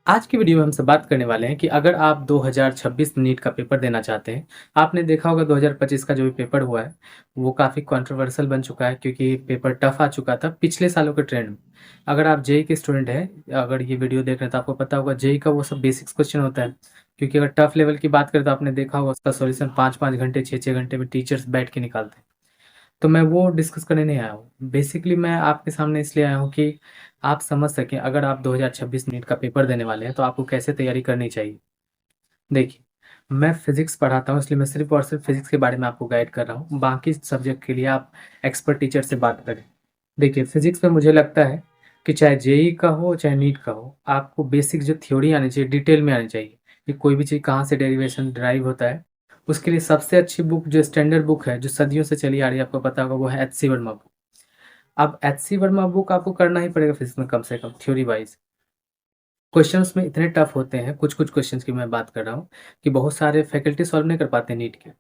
आज की वीडियो में हमसे बात करने वाले हैं कि अगर आप 2026 नीट का पेपर देना चाहते हैं। आपने देखा होगा 2025 का जो भी पेपर हुआ है, वो काफ़ी कंट्रोवर्शियल बन चुका है क्योंकि पेपर टफ आ चुका था पिछले सालों के ट्रेंड में। अगर आप जेईई के स्टूडेंट हैं, अगर ये वीडियो देख रहे हैं तो आपको पता होगा जेईई का वो सब बेसिक्स क्वेश्चन होता है। क्योंकि अगर टफ लेवल की बात करें तो आपने देखा होगा उसका सॉल्यूशन 5-5 घंटे, 6-6 घंटे में टीचर्स बैठ के निकालते हैं। तो मैं वो डिस्कस करने नहीं आया हूँ। बेसिकली मैं आपके सामने इसलिए आया हूँ कि आप समझ सकें, अगर आप 2026 नीट का पेपर देने वाले हैं तो आपको कैसे तैयारी करनी चाहिए। देखिए, मैं फ़िज़िक्स पढ़ाता हूँ इसलिए मैं सिर्फ़ और सिर्फ़ फ़िज़िक्स के बारे में आपको गाइड कर रहा हूँ। बाकी सब्जेक्ट के लिए आप एक्सपर्ट टीचर से बात करें। देखिए, फ़िज़िक्स में मुझे लगता है कि चाहे जेईई का हो, चाहे नीट का हो, आपको बेसिक जो थ्योरी आनी चाहिए, डिटेल में आनी चाहिए कि कोई भी चीज़ कहाँ से डेरिवेशन ड्राइव होता है। उसके लिए सबसे अच्छी बुक जो स्टैंडर्ड बुक है, जो सदियों से चली आ रही है, आपको पता होगा, वो है एचसी वर्मा बुक। अब एचसी वर्मा बुक आपको करना ही पड़ेगा फिज़िक्स में, कम से कम थ्योरी वाइज़। क्वेश्चंस में इतने टफ होते हैं, कुछ-कुछ क्वेश्चंस की मैं बात कर रहा हूँ, कि बहुत सारे फैकल्टी सॉल्व नहीं कर पाते नीट के।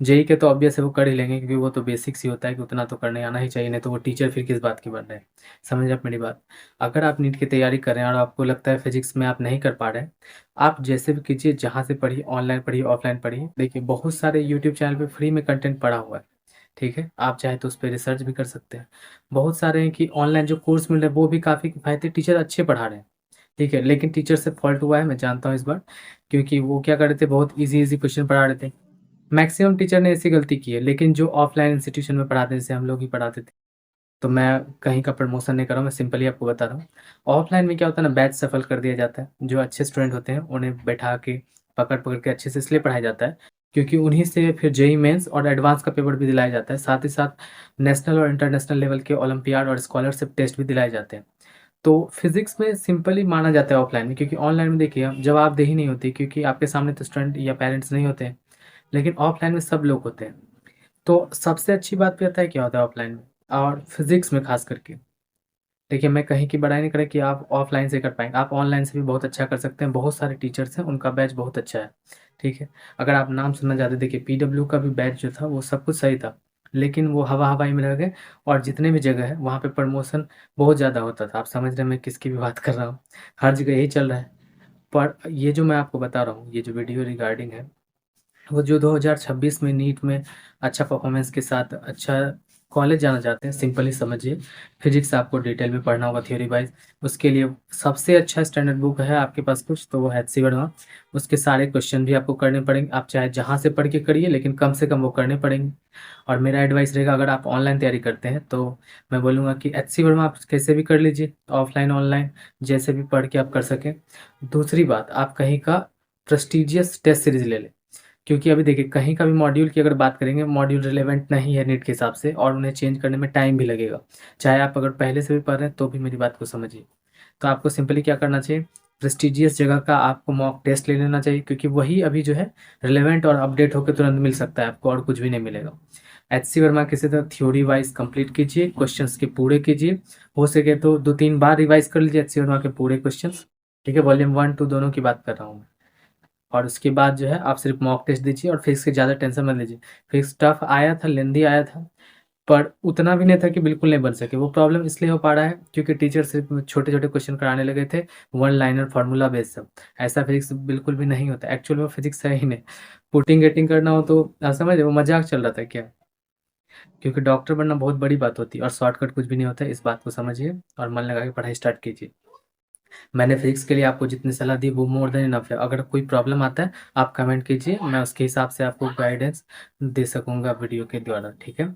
जेईई के तो ऑब्वियस है वो कर ही लेंगे क्योंकि वो तो बेसिक्स ही होता है कि उतना तो करने आना ही चाहिए, नहीं तो वो टीचर फिर किस बात के बन रहे हैं। समझ रहे आप मेरी बात? अगर आप नीट की तैयारी कर रहे हैं और आपको लगता है फिज़िक्स में आप नहीं कर पा रहे हैं, आप जैसे भी कीजिए, जहाँ से पढ़िए, ऑनलाइन पढ़िए, ऑफलाइन पढ़िए। देखिए, बहुत सारे यूट्यूब चैनल पे फ्री में कंटेंट पड़ा हुआ है, ठीक है? आप चाहें तो उस पे रिसर्च भी कर सकते हैं। बहुत सारे हैं कि ऑनलाइन जो कोर्स मिल रहे हैं वो भी काफ़ी किफ़ायती, टीचर अच्छे पढ़ा रहे हैं। ठीक है, लेकिन टीचर से फॉल्ट हुआ है, मैं जानता हूँ इस बार, क्योंकि वो क्या कर रहे थे, बहुत ईज़ी-ईज़ी क्वेश्चन पढ़ा रहे थे। मैक्सिमम टीचर ने ऐसी गलती की है, लेकिन जो ऑफ़लाइन इंस्टीट्यूशन में पढ़ाते हैं, जैसे हम लोग ही पढ़ाते थे, तो मैं कहीं का प्रमोशन नहीं कर रहा हूँ, मैं सिंपली आपको बता रहा हूँ। ऑफ़लाइन में क्या होता है ना, बैच सफल कर दिया जाता है। जो अच्छे स्टूडेंट होते हैं, उन्हें बैठा के, पकड़-पकड़ के अच्छे से इसलिए पढ़ाया जाता है, क्योंकि उन्हीं से फिर जेईई मेंस और एडवांस का पेपर भी दिलाया जाता है। साथ ही साथ नेशनल और इंटरनेशनल लेवल के ओलंपियाड और स्कॉलरशिप टेस्ट भी दिलाए जाते हैं। तो फिज़िक्स में सिंपली माना जाता है ऑफ़लाइन में, क्योंकि ऑनलाइन में देखिए अब जवाबदेही नहीं होती, क्योंकि आपके सामने तो स्टूडेंट या पेरेंट्स नहीं होते हैं, लेकिन ऑफ़लाइन में सब लोग होते हैं। तो सबसे अच्छी बात पता है क्या होता है ऑफ़लाइन में, और फिज़िक्स में ख़ास करके? देखिए, मैं कहीं की बड़ाई नहीं कर रहा कि आप ऑफ़लाइन से कर पाएँगे, आप ऑनलाइन से भी बहुत अच्छा कर सकते हैं। बहुत सारे टीचर्स हैं, उनका बैच बहुत अच्छा है, ठीक है? अगर आप नाम सुनना चाहते हैं, देखिए पीडब्ल्यू का भी बैच जो था वो सब कुछ सही था, लेकिन वो हवा-हवाई में रह गए, और जितने भी जगह है वहाँ पे प्रमोशन बहुत ज़्यादा होता था। आप समझ रहे हैं मैं किसकी भी बात कर रहा हूँ? हर जगह यही चल रहा है। पर ये जो मैं आपको बता रहा हूँ, ये जो वीडियो रिगार्डिंग है, वो जो 2026 में नीट में अच्छा परफॉर्मेंस के साथ अच्छा कॉलेज जाना चाहते हैं, सिंपली समझिए, फिजिक्स आपको डिटेल में पढ़ना होगा थ्योरी वाइज। उसके लिए सबसे अच्छा स्टैंडर्ड बुक है आपके पास कुछ, तो वो है एचसी वर्मा। उसके सारे क्वेश्चन भी आपको करने पड़ेंगे, आप चाहे जहाँ से पढ़ के करिए, लेकिन कम से कम वो करने पड़ेंगे। और मेरा एडवाइस रहेगा, अगर आप ऑनलाइन तैयारी करते हैं तो मैं बोलूँगा कि एचसी वर्मा आप कैसे भी कर लीजिए, ऑफलाइन ऑनलाइन जैसे भी पढ़ के आप कर सकें। दूसरी बात, आप कहीं का प्रेस्टिजियस टेस्ट सीरीज ले लें, क्योंकि अभी देखिए कहीं का भी मॉड्यूल की अगर बात करेंगे, मॉड्यूल रिलेवेंट नहीं है नीट के हिसाब से, और उन्हें चेंज करने में टाइम भी लगेगा। चाहे आप अगर पहले से भी पढ़ रहे हैं तो भी मेरी बात को समझिए। तो आपको सिंपली क्या करना चाहिए, प्रेस्टिजियस जगह का आपको मॉक टेस्ट ले लेना चाहिए, क्योंकि वही अभी जो है रिलेवेंट और अपडेट होकर तुरंत मिल सकता है आपको, और कुछ भी नहीं मिलेगा। एचसी वर्मा किसी तरह थ्योरी वाइज कंप्लीट कीजिए, क्वेश्चंस के पूरे कीजिए। हो सके तो 2-3 बार रिवाइज कर लीजिए एचसी वर्मा के पूरे क्वेश्चंस, ठीक है? वॉल्यूम 1-2 दोनों की बात कर रहा हूँ मैं। और उसके बाद जो है आप सिर्फ मॉक टेस्ट दीजिए, और फिजिक्स की ज़्यादा टेंशन मत लीजिए। फिजिक्स टफ आया था, लेंदी आया था, पर उतना भी नहीं था कि बिल्कुल नहीं बन सके। वो प्रॉब्लम इसलिए हो पा रहा है क्योंकि टीचर सिर्फ छोटे-छोटे क्वेश्चन कराने लगे थे, वन लाइनर फार्मूला बेस्ड सब। ऐसा फिजिक्स बिल्कुल भी नहीं होता। एक्चुअल में फिजिक्स है ही नहीं। पुटिंग-गेटिंग करना हो तो आप समझ रहे हो, वो मज़ाक चल रहा था क्या? क्योंकि डॉक्टर बनना बहुत बड़ी बात होती है, और शॉर्टकट कुछ भी नहीं होता है। इस बात को समझिए और मन लगा के पढ़ाई स्टार्ट कीजिए। मैंने फिजिक्स के लिए आपको जितनी सलाह दी वो मोर देन इनफ है। अगर कोई प्रॉब्लम आता है आप कमेंट कीजिए, मैं उसके हिसाब से आपको गाइडेंस दे सकूँगा वीडियो के द्वारा, ठीक है?